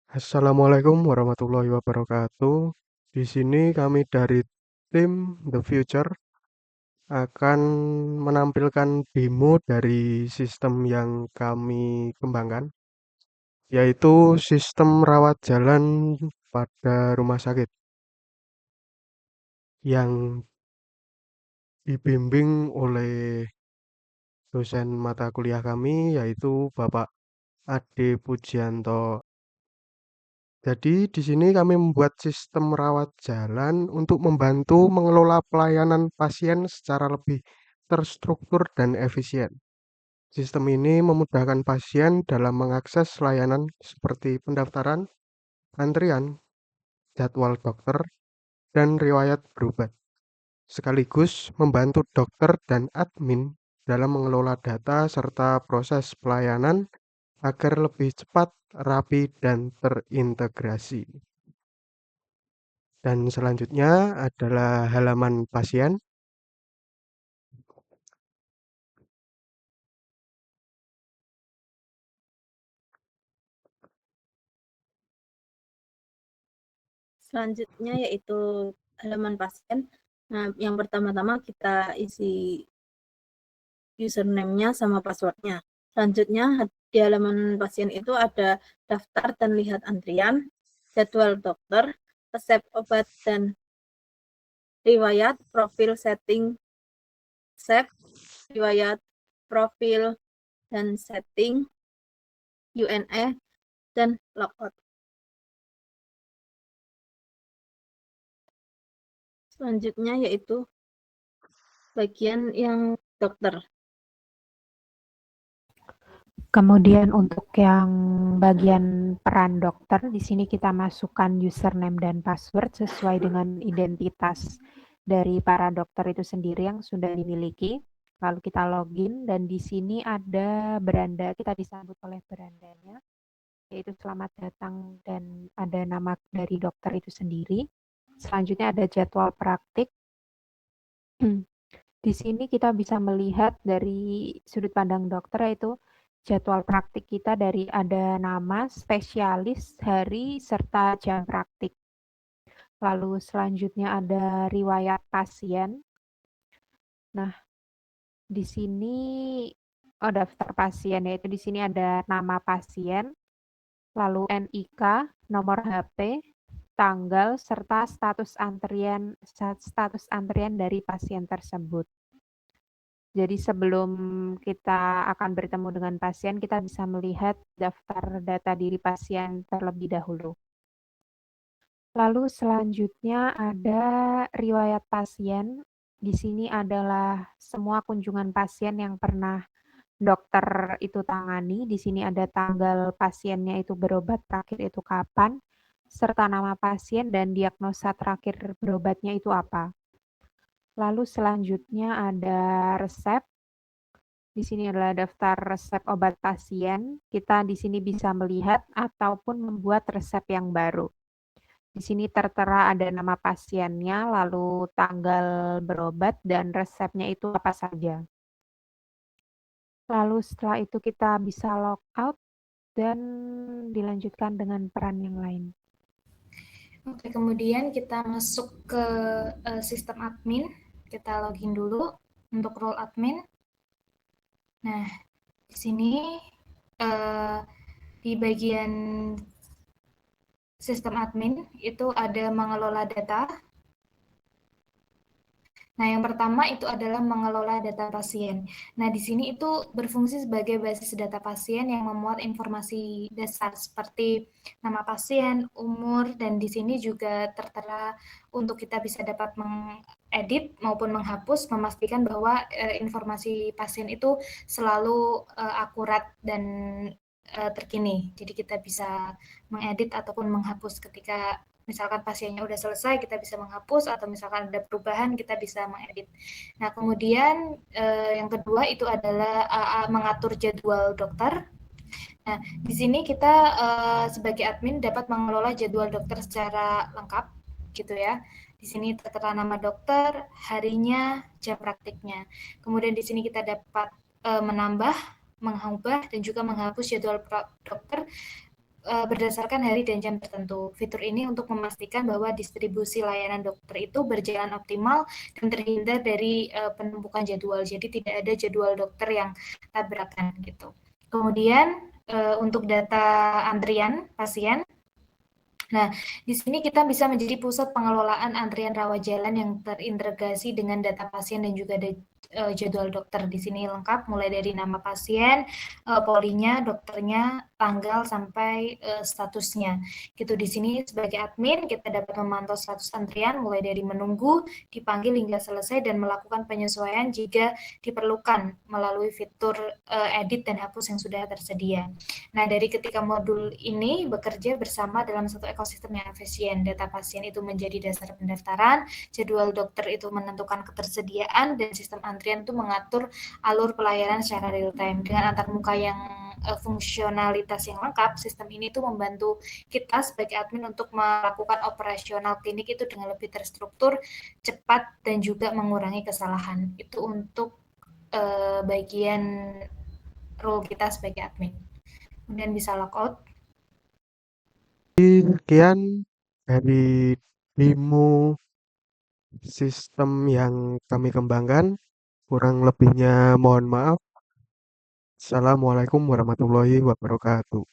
Assalamualaikum warahmatullahi wabarakatuh. Di sini kami dari tim The Future akan menampilkan demo dari sistem yang kami kembangkan, yaitu sistem rawat jalan pada rumah sakit yang dibimbing oleh dosen mata kuliah kami, yaitu Bapak Ade Pujianto. Jadi di sini kami membuat sistem rawat jalan untuk membantu mengelola pelayanan pasien secara lebih terstruktur dan efisien. Sistem ini memudahkan pasien dalam mengakses layanan seperti pendaftaran, antrian, jadwal dokter, dan riwayat berobat, sekaligus membantu dokter dan admin dalam mengelola data serta proses pelayanan agar lebih cepat, rapi, dan terintegrasi. Dan selanjutnya adalah halaman pasien. Selanjutnya yaitu halaman pasien. Nah, yang pertama-tama kita isi username-nya sama password-nya. Selanjutnya di halaman pasien itu ada daftar dan lihat antrian, jadwal dokter, resep obat dan riwayat, profil setting, save, riwayat, profil dan setting, UNE, dan logout. Selanjutnya yaitu bagian yang dokter. Kemudian untuk yang bagian peran dokter, di sini kita masukkan username dan password sesuai dengan identitas dari para dokter itu sendiri yang sudah dimiliki. Lalu kita login dan di sini ada beranda, kita disambut oleh berandanya, yaitu selamat datang dan ada nama dari dokter itu sendiri. Selanjutnya ada jadwal praktik. Di sini kita bisa melihat dari sudut pandang dokter yaitu jadwal praktik kita dari ada nama, spesialis, hari, serta jam praktik. Lalu selanjutnya ada riwayat pasien. Nah, di sini daftar pasien, yaitu di sini ada nama pasien, lalu NIK, nomor HP, tanggal, serta status antrian dari pasien tersebut. Jadi sebelum kita akan bertemu dengan pasien, kita bisa melihat daftar data diri pasien terlebih dahulu. Lalu selanjutnya ada riwayat pasien. Di sini adalah semua kunjungan pasien yang pernah dokter itu tangani. Di sini ada tanggal pasiennya itu berobat terakhir itu kapan, serta nama pasien dan diagnosa terakhir berobatnya itu apa. Lalu selanjutnya ada resep. Di sini adalah daftar resep obat pasien. Kita di sini bisa melihat ataupun membuat resep yang baru. Di sini tertera ada nama pasiennya, lalu tanggal berobat, dan resepnya itu apa saja. Lalu setelah itu kita bisa log out dan dilanjutkan dengan peran yang lain. Oke, kemudian kita masuk ke sistem admin. Kita login dulu untuk role admin. Nah, di sini di bagian sistem admin itu ada mengelola data. Nah, yang pertama itu adalah mengelola data pasien. Nah, di sini itu berfungsi sebagai basis data pasien yang memuat informasi dasar seperti nama pasien, umur, dan di sini juga tertera untuk kita bisa dapat mengedit maupun menghapus, memastikan bahwa informasi pasien itu selalu akurat dan terkini. Jadi kita bisa mengedit ataupun menghapus ketika misalkan pasiennya udah selesai, kita bisa menghapus, atau misalkan ada perubahan, kita bisa mengedit. Nah, kemudian yang kedua itu adalah mengatur jadwal dokter. Nah, di sini kita sebagai admin dapat mengelola jadwal dokter secara lengkap, gitu ya. Di sini tertera nama dokter, harinya, jam praktiknya. Kemudian di sini kita dapat menambah, mengubah, dan juga menghapus jadwal dokter berdasarkan hari dan jam tertentu. Fitur ini untuk memastikan bahwa distribusi layanan dokter itu berjalan optimal dan terhindar dari penumpukan jadwal. Jadi tidak ada jadwal dokter yang tabrakan gitu. Kemudian untuk data antrian pasien, nah, di sini kita bisa menjadi pusat pengelolaan antrian rawat jalan yang terintegrasi dengan data pasien dan juga jadwal dokter. Di sini lengkap mulai dari nama pasien, polinya, dokternya, tanggal sampai statusnya. Gitu di sini sebagai admin kita dapat memantau status antrian mulai dari menunggu, dipanggil hingga selesai dan melakukan penyesuaian jika diperlukan melalui fitur edit dan hapus yang sudah tersedia. Nah, dari ketika modul ini bekerja bersama dalam satu ekosistem yang efisien, data pasien itu menjadi dasar pendaftaran, jadwal dokter itu menentukan ketersediaan, dan sistem antrian itu mengatur alur pelayanan secara real time. Dengan antarmuka yang fungsionalitas yang lengkap, sistem ini tuh membantu kita sebagai admin untuk melakukan operasional klinik itu dengan lebih terstruktur, cepat, dan juga mengurangi kesalahan. Itu untuk bagian role kita sebagai admin. Kemudian bisa logout. Sekian dari demo sistem yang kami kembangkan. Kurang lebihnya mohon maaf. Assalamualaikum warahmatullahi wabarakatuh.